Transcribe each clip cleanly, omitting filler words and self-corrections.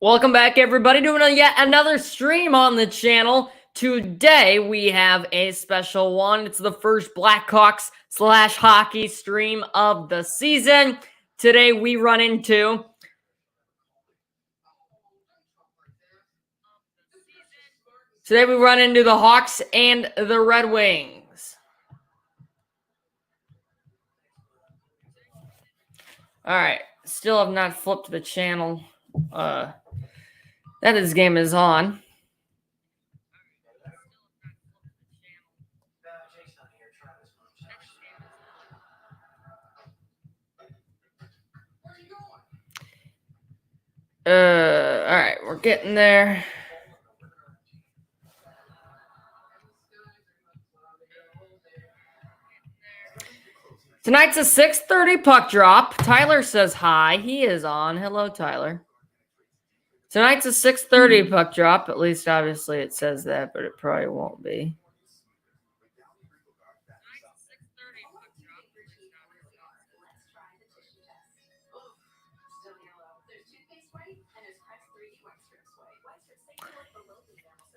Welcome back, everybody, to yet another stream on the channel. Today, we have a special one. It's the first Blackhawks / hockey stream of the season. Today, we run into the Hawks and the Red Wings. All right, still have not flipped the channel. That this game is on. All right, we're getting there. Tonight's a 6:30 puck drop. Tyler says hi. He is on. Hello, Tyler. Tonight's a 6:30 puck drop. At least, obviously, it says that, but it probably won't be.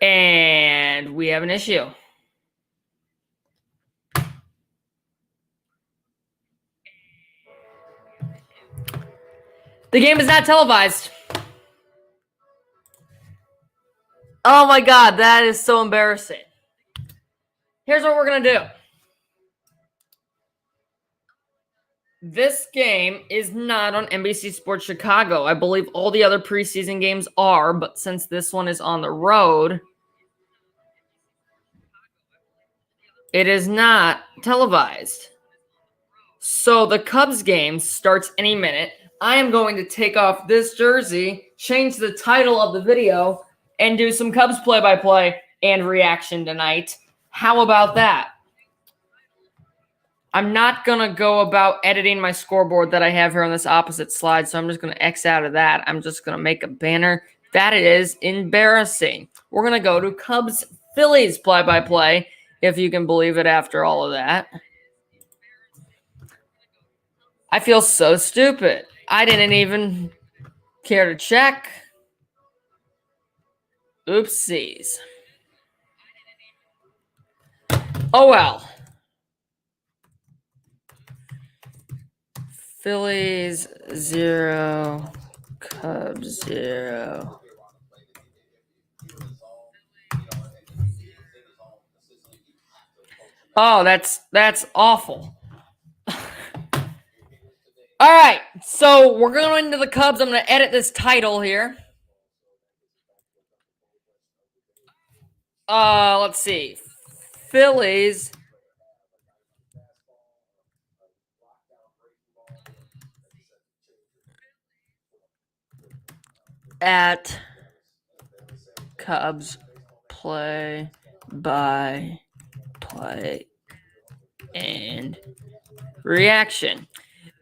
And we have an issue. The game is not televised. Oh my God, that is so embarrassing. Here's what we're going to do. This game is not on NBC Sports Chicago. I believe all the other preseason games are, but since this one is on the road, it is not televised. So the Cubs game starts any minute. I am going to take off this jersey, change the title of the video, and do some Cubs play-by-play and reaction tonight. How about that? I'm not going to go about editing my scoreboard that I have here on this opposite slide, so I'm just going to X out of that. I'm just going to make a banner. That is embarrassing. We're going to go to Cubs-Phillies play-by-play, if you can believe it after all of that. I feel so stupid. I didn't even care to check. Oopsies. Oh well. Phillies 0, Cubs 0. Oh, that's awful. All right, so we're going into the Cubs. I'm going to edit this title here. Let's see. Phillies at Cubs play by play and reaction.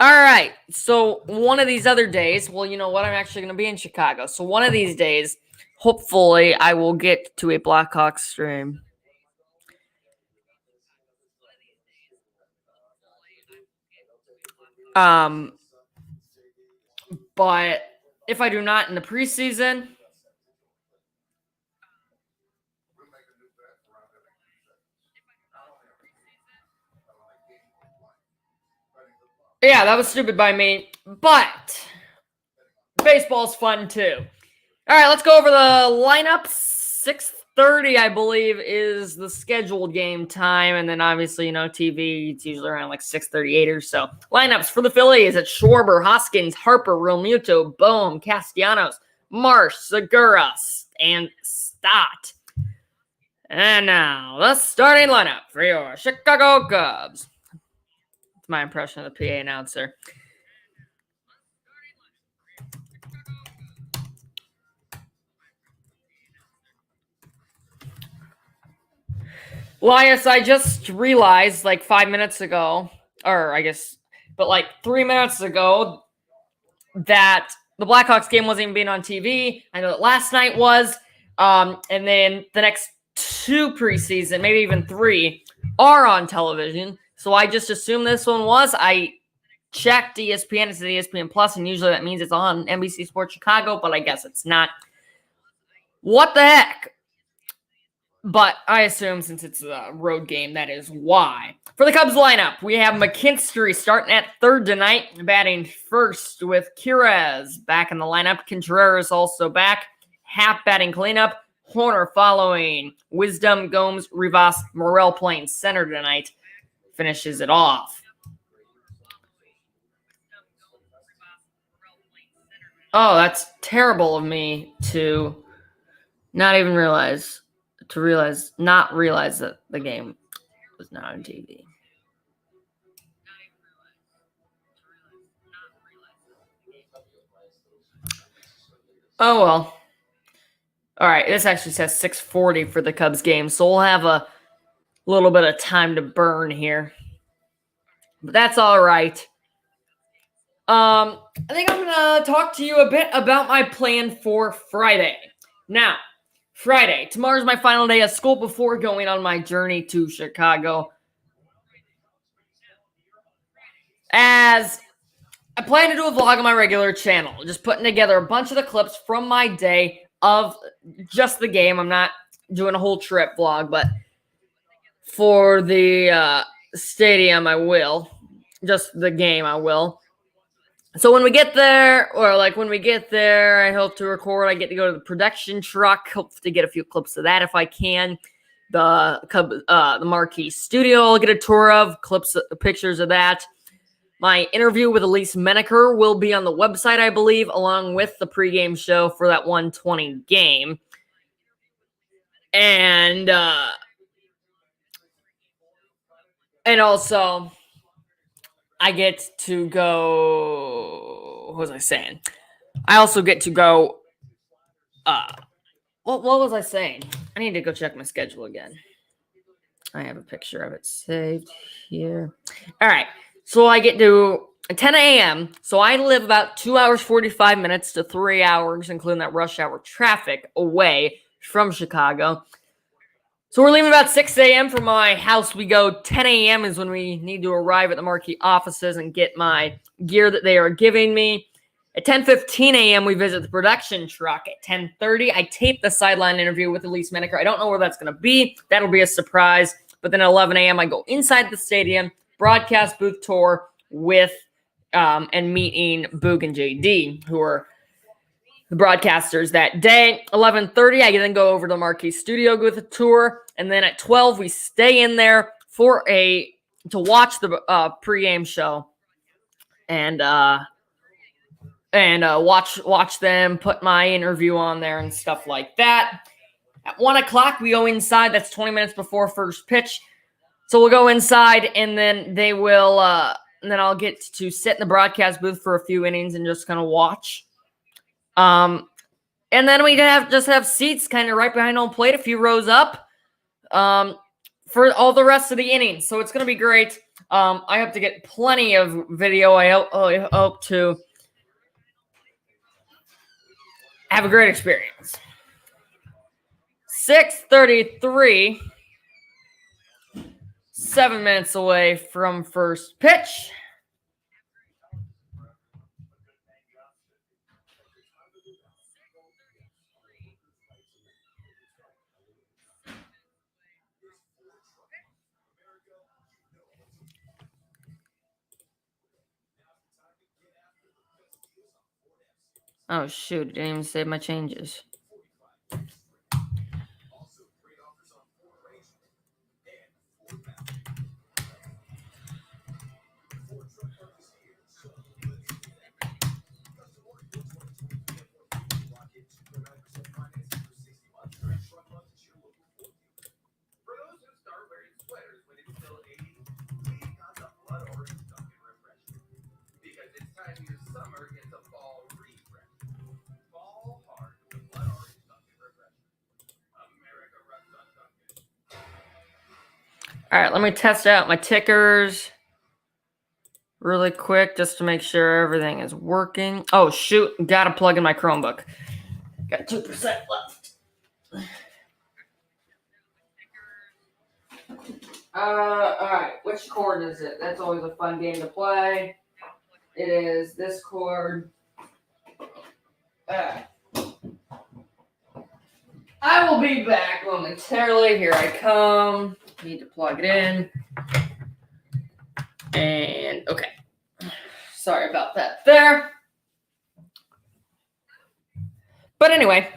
All right, so one of these other days, well, you know what? I'm actually going to be in Chicago. So one of these days, hopefully, I will get to a Blackhawks stream. But if I do not in the preseason, yeah, that was stupid by me, but baseball's fun too. All right, let's go over the lineup. 6:30, I believe, is the scheduled game time, and then obviously, TV, it's usually around like 6:38 or so. Lineups for the Phillies at Schwarber, Hoskins, Harper, Realmuto, Bohm, Castellanos, Marsh, Segura, and Stott. And now, the starting lineup for your Chicago Cubs. That's my impression of the PA announcer. Elias, I just realized like 5 minutes ago, or I guess, but like 3 minutes ago, that the Blackhawks game wasn't even being on TV. I know that last night was, and then the next 2 preseason, maybe even 3, are on television. So I just assumed this one was. I checked ESPN. It's at ESPN Plus, and usually that means it's on NBC Sports Chicago, but I guess it's not. What the heck? But I assume since it's a road game, that is why. For the Cubs lineup, we have McKinstry starting at third tonight, batting first with Quirez back in the lineup. Contreras also back, half batting cleanup. Horner following. Wisdom, Gomes, Rivas, Morel playing center tonight. Finishes it off. Oh, that's terrible of me to not realize that the game was not on TV. Oh, well. All right, this actually says 6:40 for the Cubs game, so we'll have a little bit of time to burn here. But that's all right. I think I'm going to talk to you a bit about my plan for Friday. Now, Friday, tomorrow's my final day of school before going on my journey to Chicago. As I plan to do a vlog on my regular channel, just putting together a bunch of the clips from my day of just the game. I'm not doing a whole trip vlog, but for the stadium, I will. Just the game, I will. So when we get there, I hope to record. I get to go to the production truck. Hope to get a few clips of that if I can. The Marquee Studio, I'll get a tour of pictures of that. My interview with Elise Menaker will be on the website, I believe, along with the pregame show for that 120 game. And also, I get to go. What was I saying? I also get to go. What was I saying? I need to go check my schedule again. I have a picture of it saved here. All right. So I get to 10 a.m. So I live about 2 hours, 45 minutes to 3 hours, including that rush hour traffic, away from Chicago. So we're leaving about 6 a.m. from my house. We go 10 a.m. is when we need to arrive at the Marquee offices and get my gear that they are giving me. At 10:15 a.m., we visit the production truck. At 10:30, I tape the sideline interview with Elise Menaker. I don't know where that's going to be. That'll be a surprise. But then at 11 a.m., I go inside the stadium, broadcast booth tour with and meeting Boog and JD, who are the broadcasters that day. 11:30, I then go over to the Marquee Studio with a tour. And then at 12, we stay in there to watch the pregame show. And watch them put my interview on there and stuff like that. At 1 o'clock, we go inside. That's 20 minutes before first pitch. So we'll go inside, and then they will, and then I'll get to sit in the broadcast booth for a few innings and just kind of watch. And then we just have seats kind of right behind home plate, a few rows up, for all the rest of the innings. So it's going to be great. I hope to get plenty of video. I hope to have a great experience. 6:33, 7 minutes away from first pitch. Oh, shoot. Didn't even save my changes. All right, let me test out my tickers really quick just to make sure everything is working. Oh, shoot. Got to plug in my Chromebook. Got 2% left. All right. Which chord is it? That's always a fun game to play. It is this cord. I will be back momentarily. Here I come. Need to plug it in. And okay. Sorry about that there. But anyway.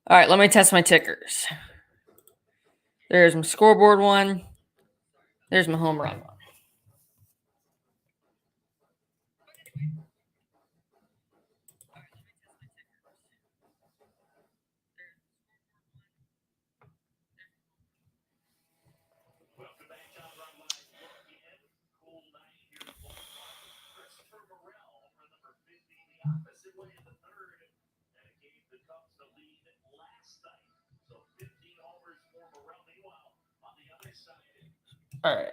All right, let me test my tickers. There's my scoreboard one. There's my home run one. All right.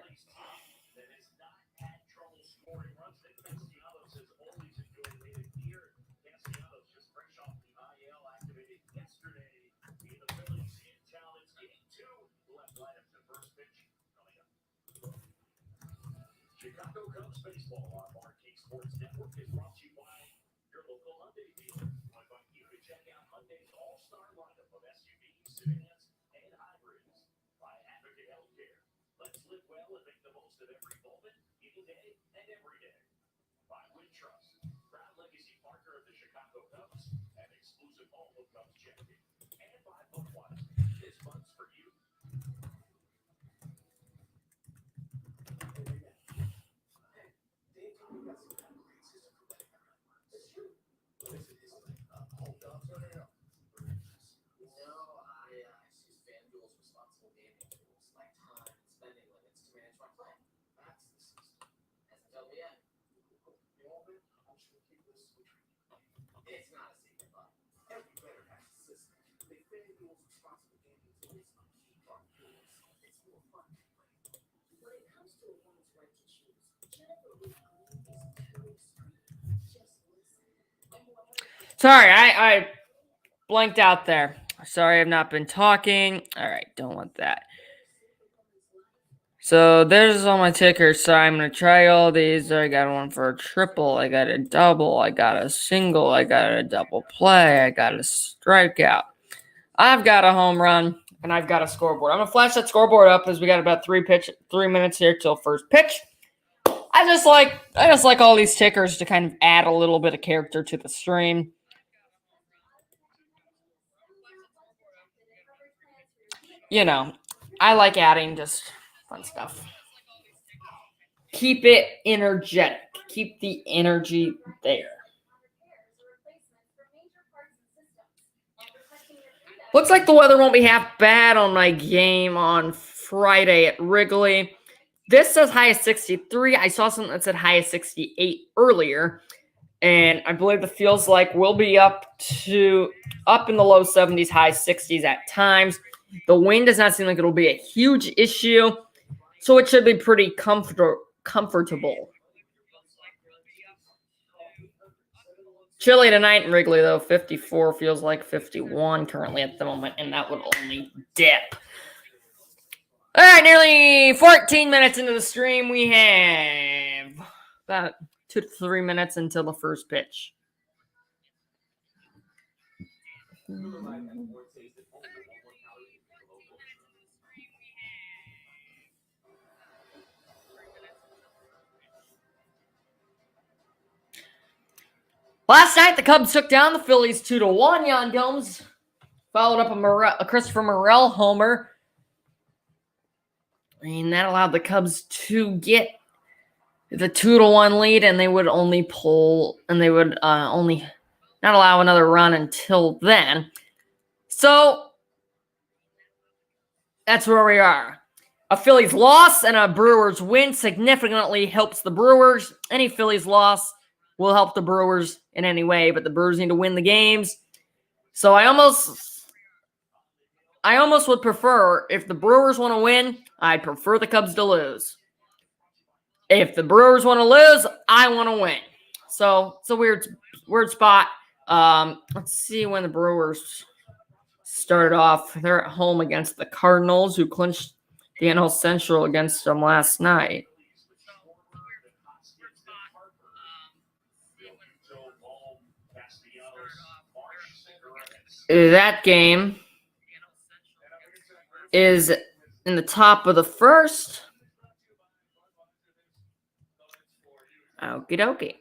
Chicago Cubs baseball on Marquee Sports Network is brought to you by your local Hyundai dealer. I invite you to check out Hyundai's all-star lineup of SUVs, sedans, and hybrids. By Advocate Healthcare, let's live well and make the most of every moment, any day, and every day. By Wintrust, proud legacy partner of the Chicago Cubs and exclusive home of Cubs champion. And by Budweiser, this month's for you. It's not a secret, but every player has a system. They FanDuel's responsible gaming tools are key part tools. It's more fun to play. When it comes to a woman's right to choose, Jennifer Lee Green is too extreme. Just listen. Sorry, I blanked out there. Sorry, I've not been talking. All right, don't want that. So there's all my tickers. So I'm gonna try all these. I got one for a triple. I got a double. I got a single. I got a double play. I got a strikeout. I've got a home run, and I've got a scoreboard. I'm gonna flash that scoreboard up as we got about 3 minutes here till first pitch. I just like all these tickers to kind of add a little bit of character to the stream. You know, I like adding just fun stuff. Keep it energetic. Keep the energy there. Looks like the weather won't be half bad on my game on Friday at Wrigley. This says high of 63. I saw something that said high of 68 earlier. And I believe the feels like we'll be up in the low 70s, high 60s at times. The wind does not seem like it'll be a huge issue. So it should be pretty comfortable. Chilly tonight in Wrigley, though. 54 feels like 51 currently at the moment, and that would only dip. All right, nearly 14 minutes into the stream. We have about 2 to 3 minutes until the first pitch. Last night, the Cubs took down the Phillies 2-1. Yan Gomes followed up a Christopher Morel homer. And that allowed the Cubs to get the 2-1 lead, and they would only only not allow another run until then. So that's where we are. A Phillies loss and a Brewers win significantly helps the Brewers. Any Phillies loss will help the Brewers in any way, but the Brewers need to win the games. So I almost would prefer, if the Brewers want to win, I'd prefer the Cubs to lose. If the Brewers want to lose, I want to win. So it's a weird spot. Let's see when the Brewers started off. They're at home against the Cardinals, who clinched the NL Central against them last night. That game is in the top of the first. Okie dokie.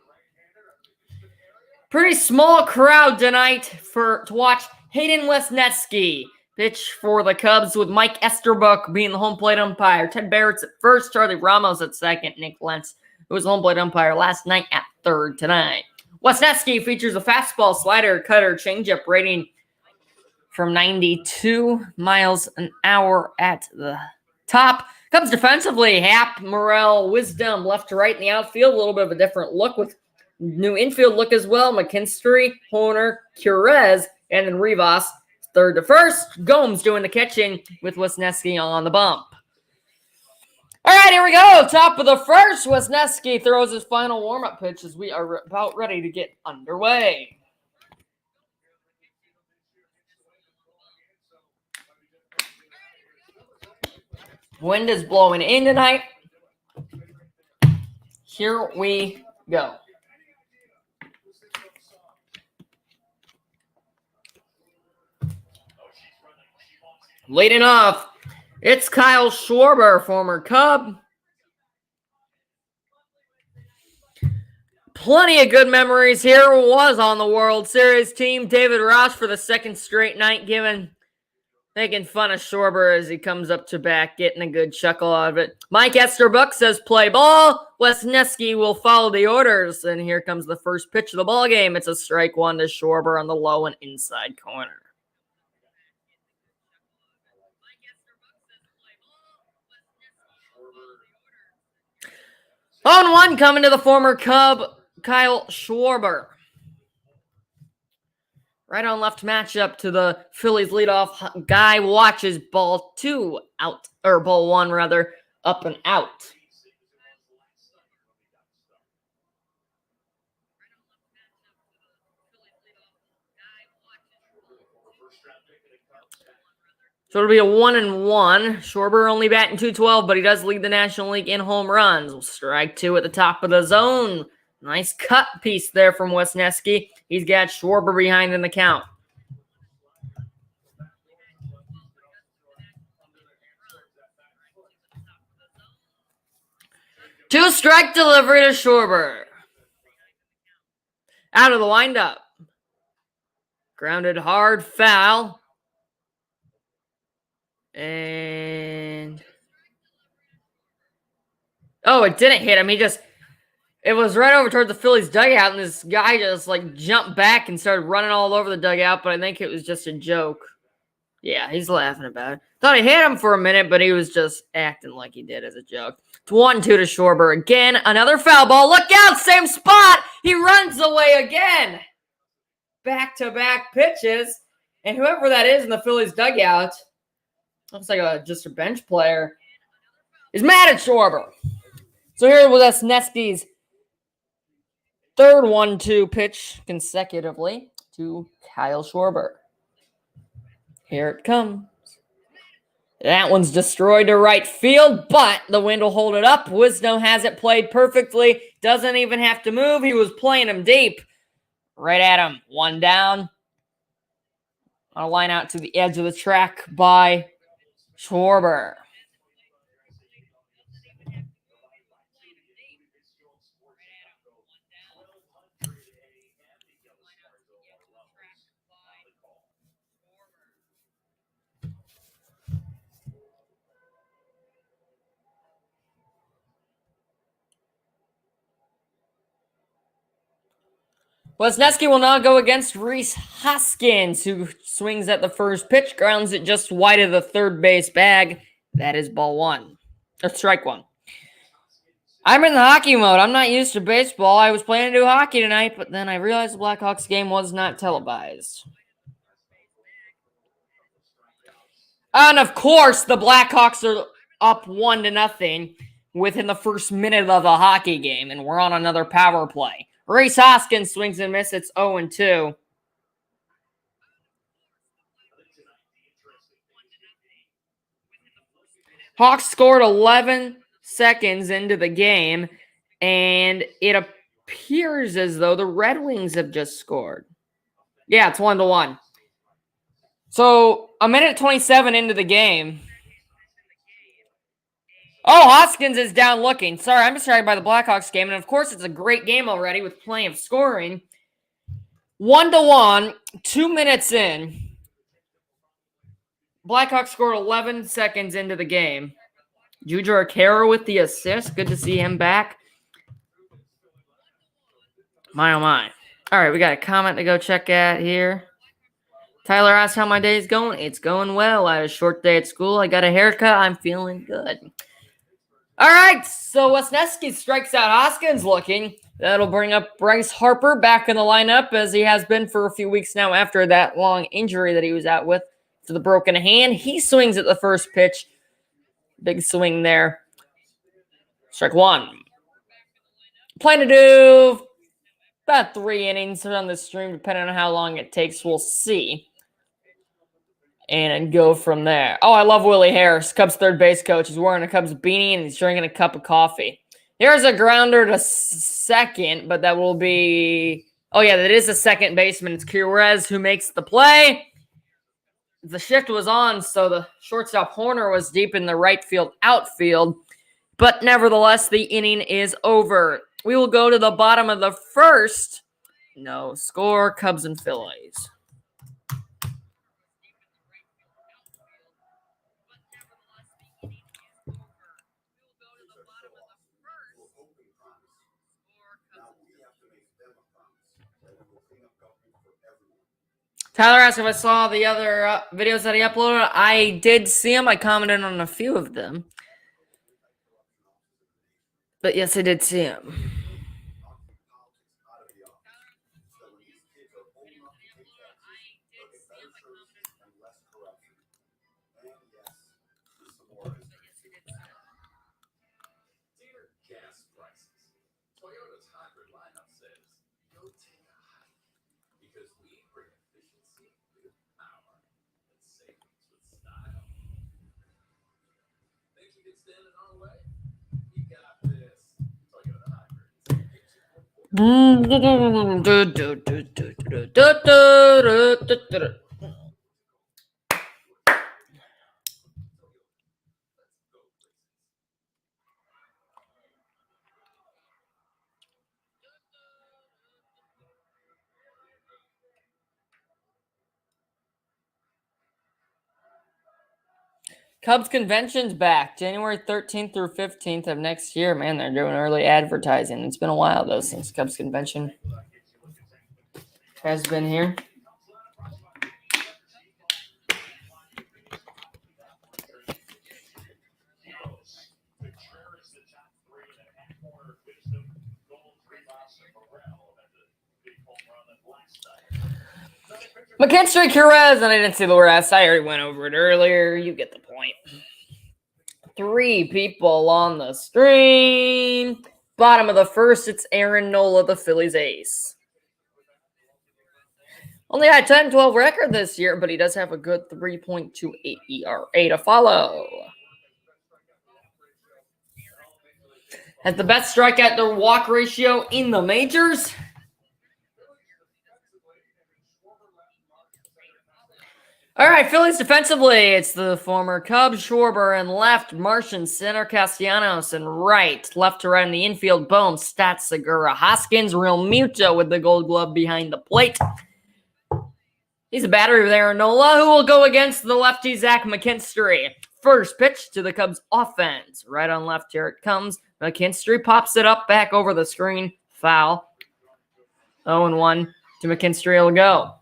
Pretty small crowd tonight to watch Hayden Wesneski pitch for the Cubs, with Mike Esterbuck being the home plate umpire. Ted Barrett's at first, Charlie Ramos at second, Nick Lentz, who was the home plate umpire last night, at third tonight. Wesneski features a fastball, slider, cutter, changeup, rating from 92 miles an hour at the top. Cubs defensively, Hap, Morrell, Wisdom, left to right in the outfield. A little bit of a different look with new infield look as well. McKinstry, Horner, Curez, and then Rivas third to first. Gomes doing the catching with Wesneski on the bump. All right, here we go. Top of the first. Wesneski throws his final warm-up pitch as we are about ready to get underway. Wind is blowing in tonight. Here we go. Leading off, it's Kyle Schwarber, former Cub. Plenty of good memories here. Was on the World Series team. David Ross for the second straight night, making fun of Schwarber as he comes up to bat, getting a good chuckle out of it. Mike Esterbuck says play ball. Wesneski will follow the orders. And here comes the first pitch of the ball game. It's a strike one to Schwarber on the low and inside corner. On one coming to the former Cub, Kyle Schwarber. Right on left matchup to the Phillies leadoff guy. Watches ball one rather, up and out. So it'll be a 1-1. Schwarber only batting .212, but he does lead the National League in home runs. We'll strike two at the top of the zone. Nice cut piece there from Wesneski. He's got Schwarber behind in the count. Two-strike delivery to Schwarber. Out of the windup. Grounded hard, foul. And it didn't hit him. It was right over towards the Phillies dugout, and this guy just jumped back and started running all over the dugout, but I think it was just a joke. Yeah, he's laughing about it. Thought he hit him for a minute, but he was just acting like he did as a joke. It's 1-2 to Schwarber. Again, another foul ball. Look out, same spot. He runs away again. Back-to-back pitches. And whoever that is in the Phillies dugout, looks like just a bench player, is mad at Schwarber. So here was Wesneski's third 1-2 pitch consecutively to Kyle Schwarber. Here it comes. That one's destroyed to right field, but the wind will hold it up. Wisdom has it played perfectly. Doesn't even have to move. He was playing him deep. Right at him. One down. On a line out to the edge of the track by Schwarber. Wesneski will now go against Rhys Hoskins, who swings at the first pitch, grounds it just wide of the third base bag. That is ball one. Or strike one. I'm in the hockey mode. I'm not used to baseball. I was planning to do hockey tonight, but then I realized the Blackhawks game was not televised. And of course, the Blackhawks are up 1-0 within the first minute of the hockey game, and we're on another power play. Rhys Hoskins swings and misses. It's 0-2. Hawks scored 11 seconds into the game, and it appears as though the Red Wings have just scored. Yeah, it's 1-1. So, a minute 27 into the game. Oh, Hoskins is down looking. Sorry, I'm distracted by the Blackhawks game. And of course, it's a great game already with plenty of scoring. 1-1, 2 minutes in. Blackhawks scored 11 seconds into the game. Jujhar Khaira with the assist. Good to see him back. My, oh my. All right, we got a comment to go check out here. Tyler asked how my day is going. It's going well. I had a short day at school. I got a haircut. I'm feeling good. All right, so Wesneski strikes out Hoskins looking. That'll bring up Bryce Harper back in the lineup as he has been for a few weeks now after that long injury that he was out with for the broken hand. He swings at the first pitch. Big swing there. Strike one. Plan to do about 3 innings on the stream, depending on how long it takes. We'll see. And go from there. Oh, I love Willie Harris, Cubs third base coach. He's wearing a Cubs beanie and he's drinking a cup of coffee. Here's a grounder to second, but that will be... Oh, yeah, that is a second baseman. It's Quirez who makes the play. The shift was on, so the shortstop Horner was deep in the right field outfield. But nevertheless, the inning is over. We will go to the bottom of the first. No score, Cubs and Phillies. Tyler asked if I saw the other videos that he uploaded. I did see them. I commented on a few of them. But yes, I did see them. Gas prices. Toyota's hybrid lineup says, go take a hike. Because we bring efficiency with power and savings with style. Think you can stand in our way? You got this. Toyota hybrid. Cubs convention's back, January 13th through 15th of next year. Man, they're doing early advertising. It's been a while, though, since Cubs convention has been here. McKinstry, Quirez, and I didn't see the rest. I already went over it earlier. You get the point. 3 people on the stream. Bottom of the first, it's Aaron Nola, the Phillies ace. Only had 10-12 record this year, but he does have a good 3.28 ERA to follow. Has the best strikeout to walk ratio in the majors. All right, Phillies defensively, it's the former Cubs, Schwarber in left, Martian center, Castellanos in right, left to right in the infield, Bohm, Stats, Segura, Hoskins, Real Muto with the gold glove behind the plate. He's a battery with Aaron Nola, who will go against the lefty Zach McKinstry. First pitch to the Cubs offense. Right on left, here it comes. McKinstry pops it up back over the screen. Foul. 0-1 to McKinstry will go.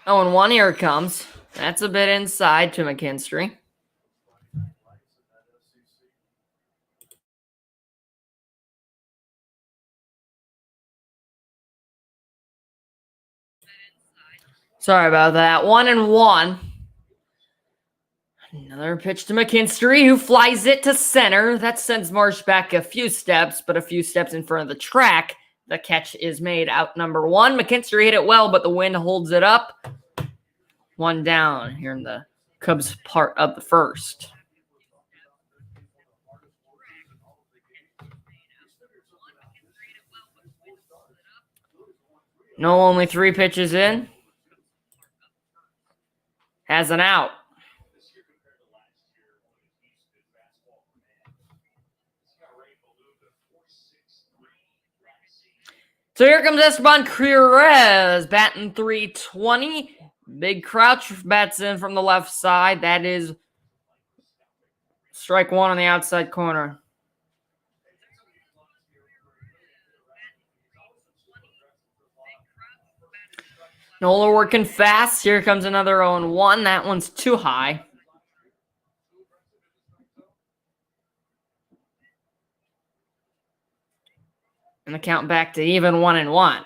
Oh, and 1 here it comes. That's a bit inside to McKinstry. Sorry about that. 1-1. Another pitch to McKinstry, who flies it to center. That sends Marsh back a few steps, but a few steps in front of the track. The catch is made out number 1. McKinstry hit it well, but the wind holds it up. One down here in the Cubs part of the first. No, only 3 pitches in. Has an out. So here comes Esteban Quirez, batting .320. Big Crouch bats in from the left side. That is strike 1 on the outside corner. Nola working fast. Here comes another 0-1. That one's too high. And the count back to even 1-1.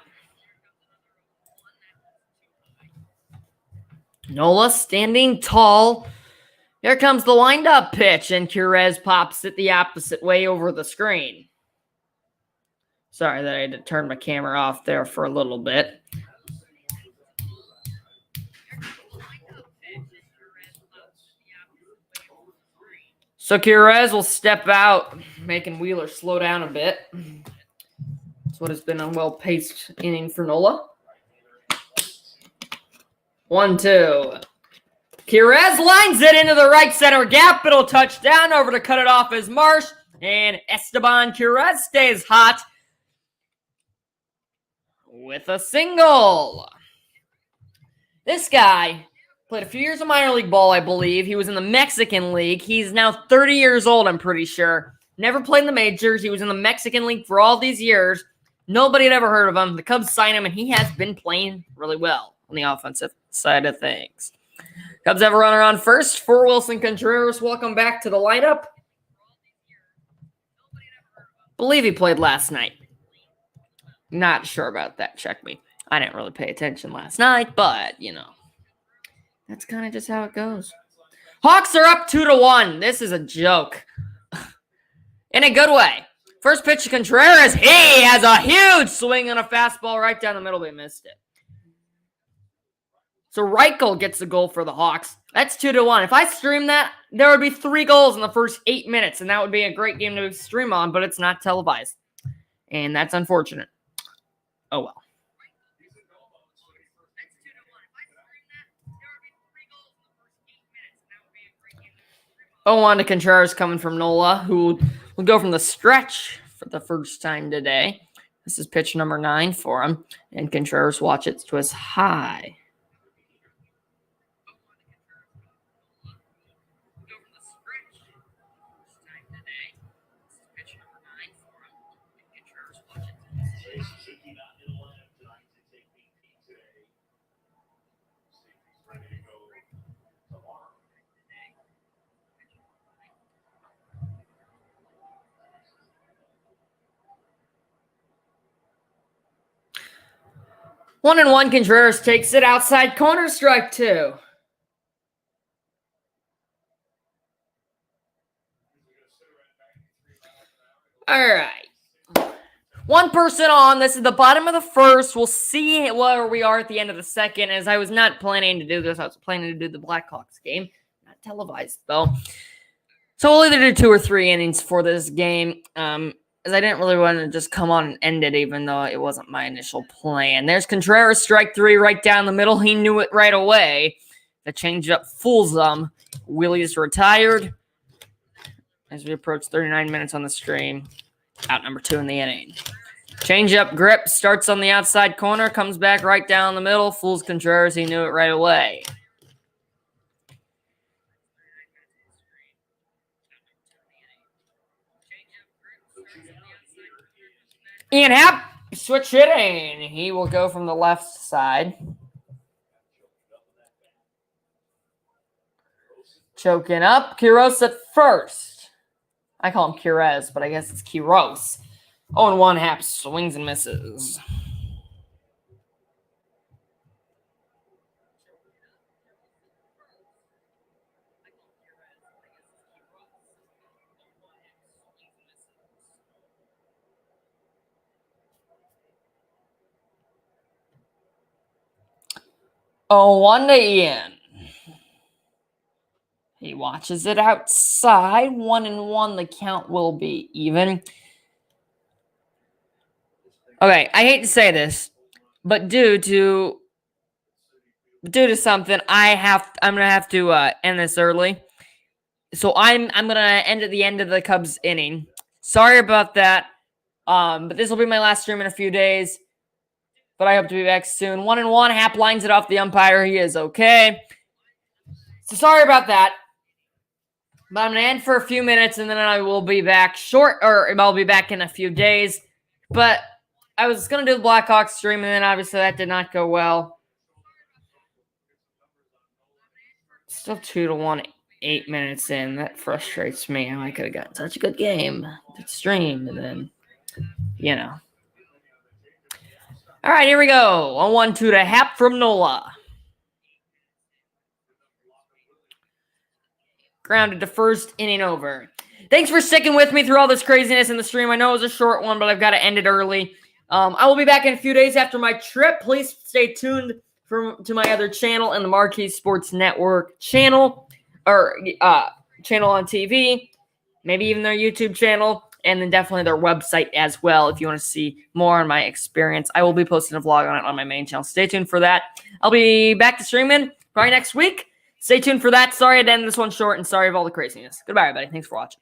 Nola standing tall. Here comes the wind-up pitch, and Quirez pops it the opposite way over the screen. Sorry that I had to turn my camera off there for a little bit. So Quirez will step out, making Wheeler slow down a bit. That's what has been a well-paced inning for Nola. 1-2. Quirez lines it into the right center gap. It'll touch down. Over to cut it off is Marsh. And Esteban Quirez stays hot with a single. This guy played a few years of minor league ball, I believe. He was in the Mexican League. He's now 30 years old, I'm pretty sure. Never played in the majors. He was in the Mexican League for all these years. Nobody had ever heard of him. The Cubs signed him, and he has been playing really well on the offensive side of things. Cubs have a runner on first for Wilson Contreras. Welcome back to the lineup. Believe he played last night. Not sure about that. Check me. I didn't really pay attention last night, but, you know, that's kind of just how it goes. Hawks are up 2-1. This is a joke. In a good way. First pitch to Contreras. He has a huge swing on a fastball right down the middle. They missed it. So Reichel gets the goal for the Hawks. That's 2-1. If I stream that, there would be 3 goals in the first 8 minutes, and that would be a great game to stream on, but it's not televised. And that's unfortunate. Oh, well. 0-1 to Contreras coming from Nola, who will go from the stretch for the first time today. This is pitch number 9 for him. And Contreras watch it to his high. One and one, Contreras takes it outside corner, strike 2. All right. One person on. This is the bottom of the first. We'll see where we are at the end of the second. As I was not planning to do this, I was planning to do the Blackhawks game. Not televised, though. So we'll either do 2 or 3 innings for this game. As I didn't really want to just come on and end it, even though it wasn't my initial plan. There's Contreras, strike 3 right down the middle. He knew it right away. The changeup fools them. Willie's retired. As we approach 39 minutes on the stream. Out number 2 in the inning. Changeup grip starts on the outside corner, comes back right down the middle, fools Contreras. He knew it right away. Ian Happ, switch hitting. He will go from the left side. Choking up. Quiros at first. I call him Quirez, but I guess it's Quiros. 0-1, Happ swings and misses. Oh, 1 to Ian. He watches it outside. 1-1. The count will be even. Okay, I hate to say this, but due to something, I'm gonna have to end this early. So I'm gonna end at the end of the Cubs inning. Sorry about that. But this will be my last stream in a few days. But I hope to be back soon. 1-1. Hap lines it off the umpire. He is okay. So sorry about that. But I'm gonna end for a few minutes and then I will be back I'll be back in a few days. But I was gonna do the Blackhawks stream and then obviously that did not go well. Still 2-1, 8 minutes in. That frustrates me. I could have gotten such a good game. Good stream, and then, All right, here we go. 1-1-2 to Hap from Nola. Grounded to first, inning over. Thanks for sticking with me through all this craziness in the stream. I know it was a short one, but I've got to end it early. I will be back in a few days after my trip. Please stay tuned to my other channel and the Marquee Sports Network channel, or channel on TV, maybe even their YouTube channel, and then definitely their website as well if you want to see more on my experience. I will be posting a vlog on it on my main channel. Stay tuned for that. I'll be back to streaming probably next week. Stay tuned for that. Sorry I had to end this one short, and sorry of all the craziness. Goodbye, everybody. Thanks for watching.